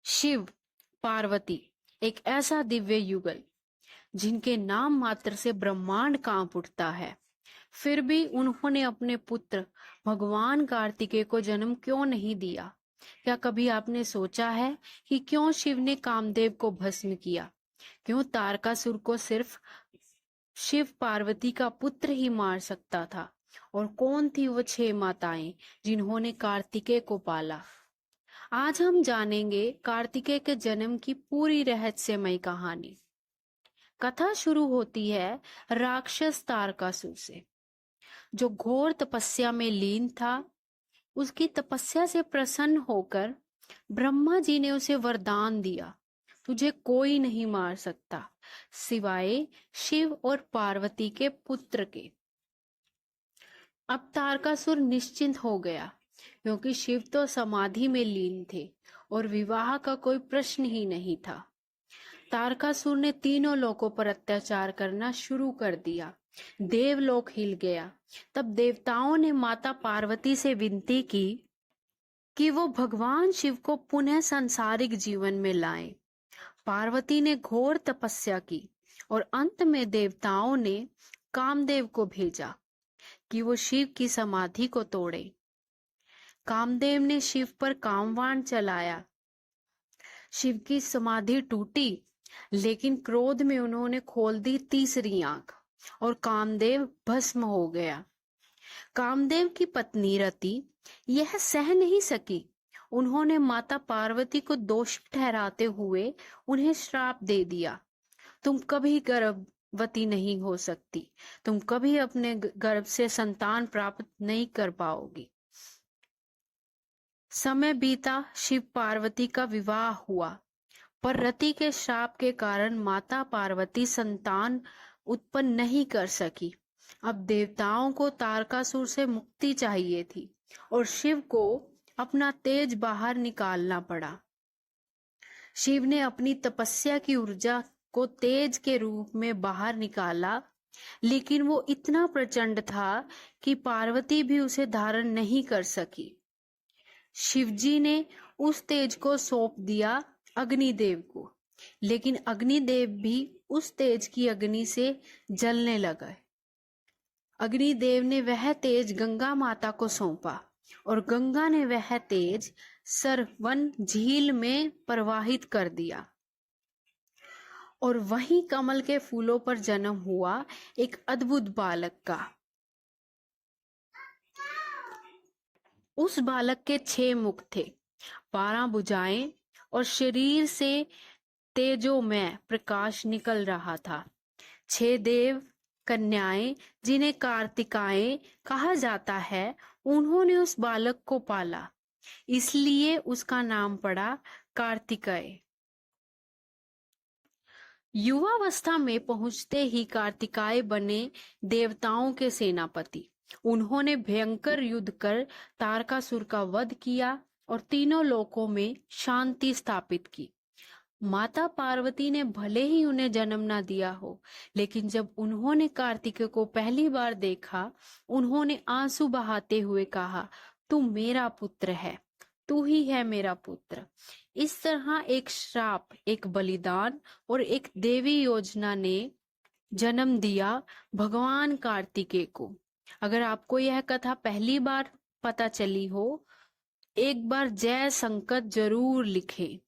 शिव पार्वती एक ऐसा दिव्य युगल जिनके नाम मात्र से ब्रह्मांड कांप उठता है। फिर भी उन्होंने अपने पुत्र भगवान कार्तिकेय को जन्म क्यों नहीं दिया? क्या कभी आपने सोचा है कि क्यों शिव ने कामदेव को भस्म किया? क्यों तारकासुर को सिर्फ शिव पार्वती का पुत्र ही मार सकता था? और कौन थी वो 6 माताएं जिन्होंने कार्तिकेय को पाला? आज हम जानेंगे कार्तिकेय के जन्म की पूरी रहस्यमयी कहानी। कथा शुरू होती है राक्षस तारकासुर से, जो घोर तपस्या में लीन था। उसकी तपस्या से प्रसन्न होकर ब्रह्मा जी ने उसे वरदान दिया, तुझे कोई नहीं मार सकता सिवाय शिव और पार्वती के पुत्र के। अब तारकासुर निश्चिंत हो गया, क्योंकि शिव तो समाधि में लीन थे और विवाह का कोई प्रश्न ही नहीं था। तारकासुर ने तीनों लोकों पर अत्याचार करना शुरू कर दिया। देवलोक हिल गया। तब देवताओं ने माता पार्वती से विनती की कि वो भगवान शिव को पुनः सांसारिक जीवन में लाएं। पार्वती ने घोर तपस्या की और अंत में देवताओं ने कामदेव को भेजा कि वो शिव की समाधि को तोड़े। कामदेव ने शिव पर कामवाण चलाया। शिव की समाधि टूटी, लेकिन क्रोध में उन्होंने खोल दी तीसरी आंख और कामदेव भस्म हो गया। कामदेव की पत्नी रति यह सह नहीं सकी। उन्होंने माता पार्वती को दोषी ठहराते हुए उन्हें श्राप दे दिया, तुम कभी गर्भवती नहीं हो सकती, तुम कभी अपने गर्भ से संतान प्राप्त नहीं कर पाओगी। समय बीता, शिव पार्वती का विवाह हुआ, पर रति के श्राप के कारण माता पार्वती संतान उत्पन्न नहीं कर सकी। अब देवताओं को तारकासुर से मुक्ति चाहिए थी और शिव को अपना तेज बाहर निकालना पड़ा। शिव ने अपनी तपस्या की ऊर्जा को तेज के रूप में बाहर निकाला, लेकिन वो इतना प्रचंड था कि पार्वती भी उसे धारण नहीं कर सकी। शिवजी ने उस तेज को सौंप दिया अग्निदेव को, लेकिन अग्निदेव भी उस तेज की अग्नि से जलने लगा। अग्निदेव ने वह तेज गंगा माता को सौंपा और गंगा ने वह तेज सरवन झील में प्रवाहित कर दिया। और वहीं कमल के फूलों पर जन्म हुआ एक अद्भुत बालक का। उस बालक के 6 मुख थे, 12 भुजाएं और शरीर से तेजोमय प्रकाश निकल रहा था। 6 देव कन्याएं, जिन्हें कार्तिकाएं कहा जाता है, उन्होंने उस बालक को पाला, इसलिए उसका नाम पड़ा कार्तिकेय। युवावस्था में पहुंचते ही कार्तिकेय बने देवताओं के सेनापति। उन्होंने भयंकर युद्ध कर तारकासुर का वध किया और तीनों लोकों में शांति स्थापित की। माता पार्वती ने भले ही उन्हें जन्म ना दिया हो, लेकिन जब उन्होंने कार्तिकेय को पहली बार देखा, उन्होंने आंसू बहाते हुए कहा, तू मेरा पुत्र है, तू ही है मेरा पुत्र। इस तरह एक श्राप, एक बलिदान और एक देवी योजना ने जन्म दिया भगवान कार्तिकेय को। अगर आपको यह कथा पहली बार पता चली हो, एक बार जय संकट जरूर लिखें।